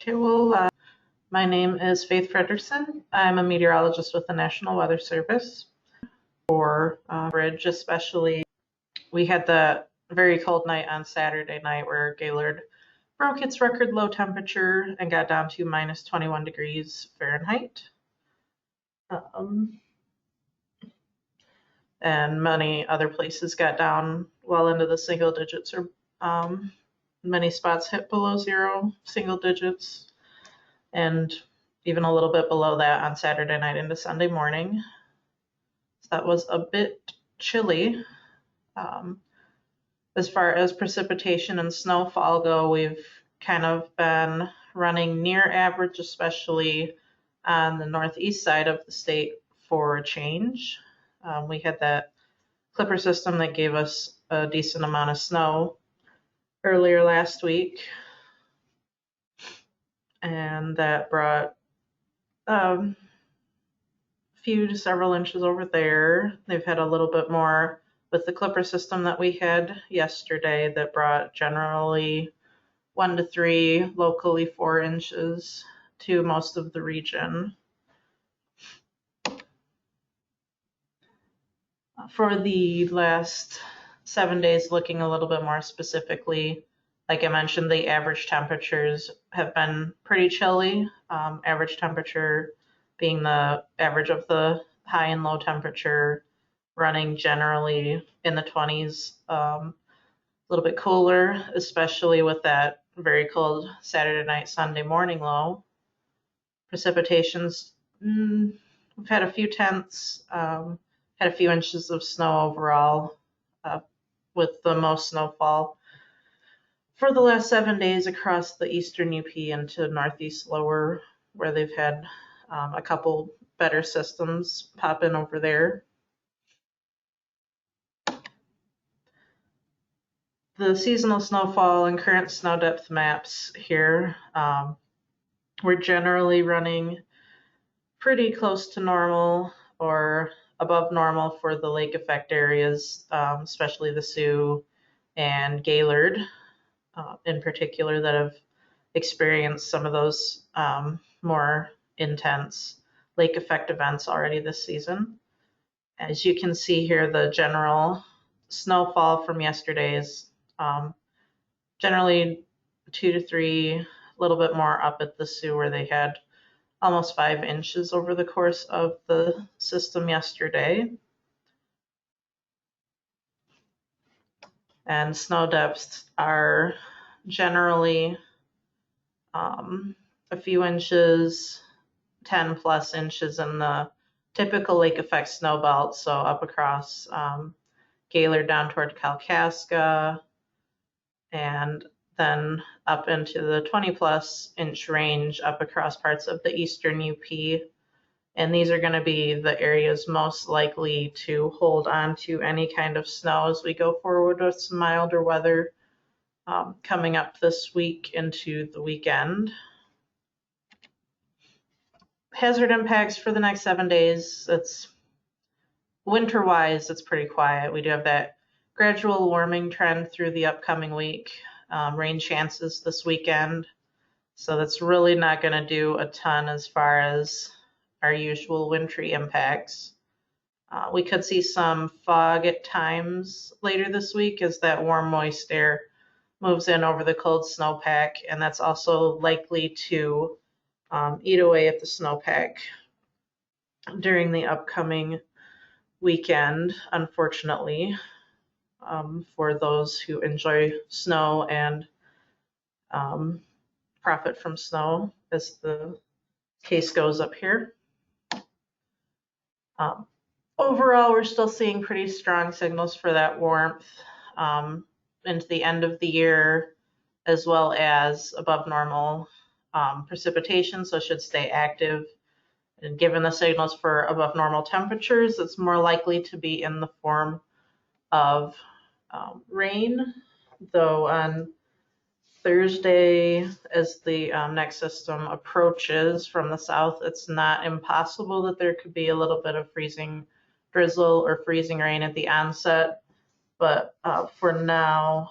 Okay, well, my name is Faith Fredrickson. I'm a meteorologist with the National Weather Service. For Bridge, especially, we had the very cold night on Saturday night where Gaylord broke its record low temperature and got down to minus 21 degrees Fahrenheit. And many other places got down well into the single digits, or many spots hit below zero, single digits, and even a little bit below that on Saturday night into Sunday morning. So that was a bit chilly. As far as precipitation and snowfall go, we've kind of been running near average, especially on the northeast side of the state for a change. We had that clipper system that gave us a decent amount of snow earlier last week, and that brought a few to several inches over there. They've had a little bit more with the clipper system that we had yesterday that brought generally 1 to 3, locally 4 inches to most of the region. For the last 7 days, looking a little bit more specifically, like I mentioned, the average temperatures have been pretty chilly. Average temperature being the average of the high and low temperature, running generally in the 20s. A little bit cooler, especially with that very cold Saturday night, Sunday morning low. Precipitations, we've had a few tenths, had a few inches of snow overall, with the most snowfall for the last 7 days across the eastern UP into northeast lower, where they've had a couple better systems pop in over there. The seasonal snowfall and current snow depth maps here, we're generally running pretty close to normal or above normal for the lake effect areas, especially the Sioux and Gaylord in particular, that have experienced some of those more intense lake effect events already this season. As you can see here, the general snowfall from yesterday is generally 2 to 3, a little bit more up at the Sioux, where they had almost 5 inches over the course of the system yesterday. And snow depths are generally a few inches, 10 plus inches in the typical lake effect snow belt, so up across Gaylord down toward Kalkaska, and then up into the 20 plus inch range up across parts of the eastern UP. And these are going to be the areas most likely to hold on to any kind of snow as we go forward with some milder weather coming up this week into the weekend. Hazard impacts for the next 7 days, it's winter-wise, it's pretty quiet. We do have that gradual warming trend through the upcoming week. Rain chances this weekend, so that's really not going to do a ton as far as our usual wintry impacts. We could see some fog at times later this week as that warm, moist air moves in over the cold snowpack, and that's also likely to eat away at the snowpack during the upcoming weekend, unfortunately, for those who enjoy snow and profit from snow, as the case goes up here. Overall, we're still seeing pretty strong signals for that warmth into the end of the year, as well as above normal precipitation, so it should stay active. And given the signals for above normal temperatures, it's more likely to be in the form of rain, though on Thursday, as the next system approaches from the south, it's not impossible that there could be a little bit of freezing drizzle or freezing rain at the onset, but for now,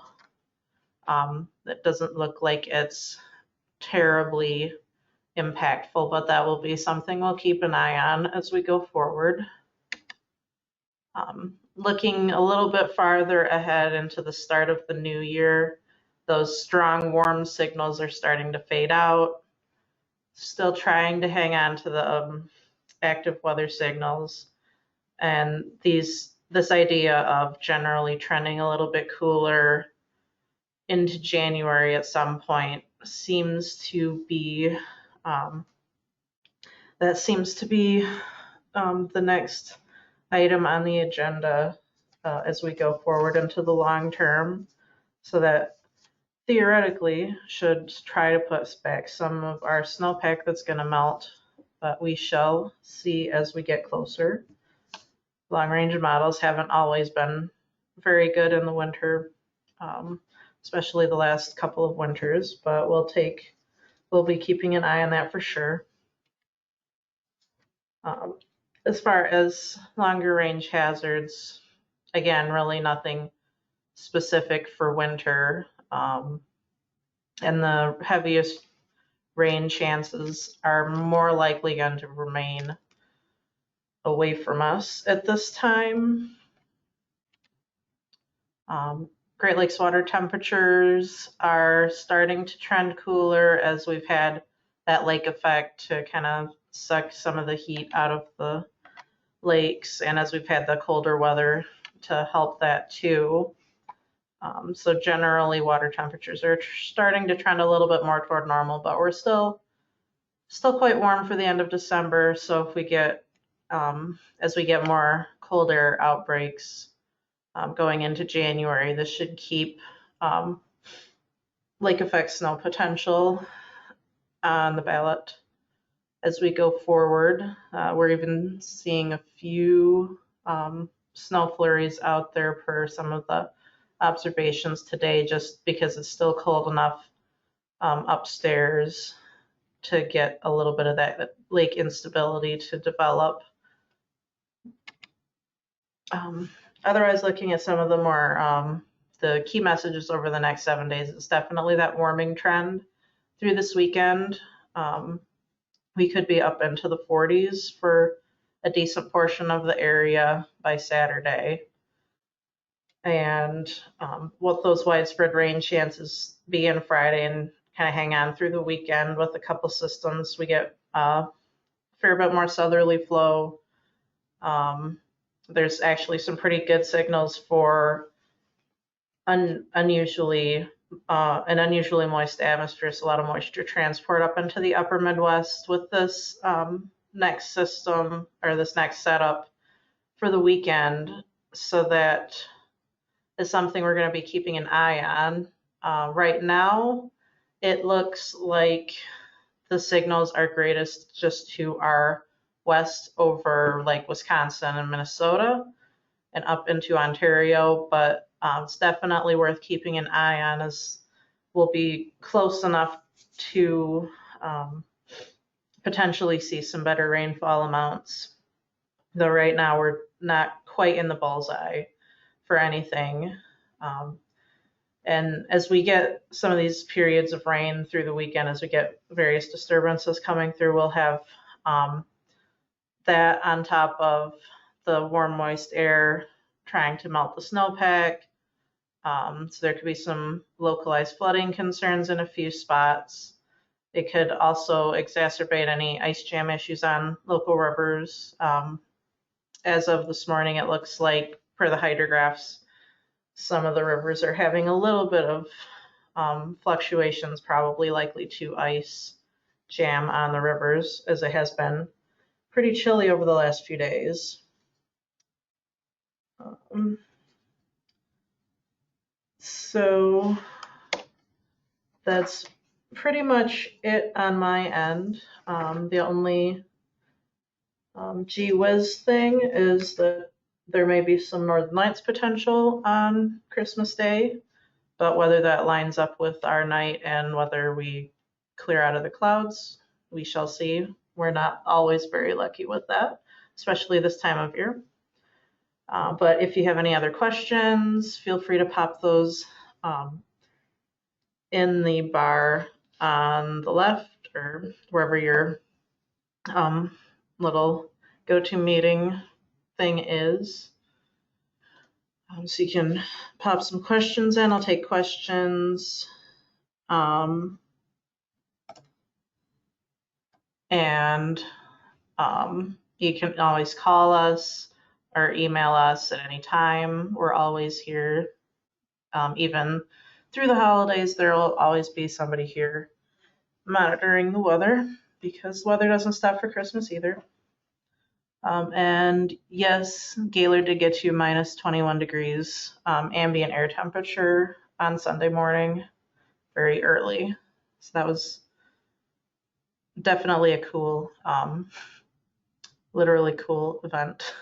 it doesn't look like it's terribly impactful, but that will be something we'll keep an eye on as we go forward. Looking a little bit farther ahead into the start of the new year, those strong warm signals are starting to fade out. Still trying to hang on to the active weather signals, and this idea of generally trending a little bit cooler into January at some point seems to be the next item on the agenda as we go forward into the long term, so that theoretically should try to put back some of our snowpack that's going to melt, but we shall see as we get closer. Long range models haven't always been very good in the winter, especially the last couple of winters, but we'll be keeping an eye on that for sure. As far as longer range hazards, again, really nothing specific for winter. And the heaviest rain chances are more likely going to remain away from us at this time. Great Lakes water temperatures are starting to trend cooler as we've had that lake effect to kind of suck some of the heat out of the lakes, and as we've had the colder weather to help that too. So generally water temperatures are starting to trend a little bit more toward normal, but we're still quite warm for the end of December. So if we get, as we get more cold air outbreaks going into January, this should keep lake effect snow potential on the ballot as we go forward. We're even seeing a few snow flurries out there per some of the observations today, just because it's still cold enough upstairs to get a little bit of that lake instability to develop. Otherwise, looking at some of the more the key messages over the next 7 days, it's definitely that warming trend through this weekend. We could be up into the 40s for a decent portion of the area by Saturday. And what those widespread rain chances be on Friday and kind of hang on through the weekend with a couple systems. We get a fair bit more southerly flow. There's actually some pretty good signals for an unusually moist atmosphere, so a lot of moisture transport up into the upper Midwest with this next system, or this next setup for the weekend. So that is something we're going to be keeping an eye on. Right now, it looks like the signals are greatest just to our west over like Wisconsin and Minnesota and up into Ontario, but it's definitely worth keeping an eye on, as we'll be close enough to potentially see some better rainfall amounts. Though right now we're not quite in the bullseye for anything. And as we get some of these periods of rain through the weekend, as we get various disturbances coming through, we'll have that on top of the warm, moist air trying to melt the snowpack. So there could be some localized flooding concerns in a few spots. It could also exacerbate any ice jam issues on local rivers. As of this morning, it looks like, per the hydrographs, some of the rivers are having a little bit of fluctuations, probably likely to ice jam on the rivers, as it has been pretty chilly over the last few days. So that's pretty much it on my end. The only gee whiz thing is that there may be some northern lights potential on Christmas Day, but whether that lines up with our night and whether we clear out of the clouds, we shall see. We're not always very lucky with that, especially this time of year. But if you have any other questions, feel free to pop those in the bar on the left or wherever your little go-to meeting thing is. So you can pop some questions in. I'll take questions. And you can always call us or email us at any time. We're always here. Even through the holidays, there will always be somebody here monitoring the weather because weather doesn't stop for Christmas either. And yes, Gaylord did get you minus 21 degrees ambient air temperature on Sunday morning, very early. So that was definitely a cool, literally cool event.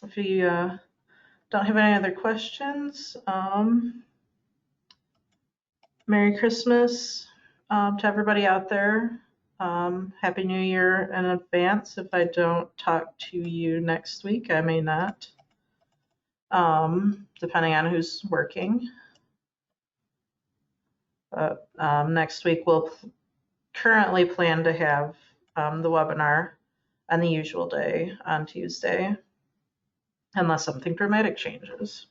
If you don't have any other questions, Merry Christmas to everybody out there. Happy New Year in advance. If I don't talk to you next week, I may not, depending on who's working. But next week we'll currently plan to have the webinar on the usual day on Tuesday, unless something dramatic changes.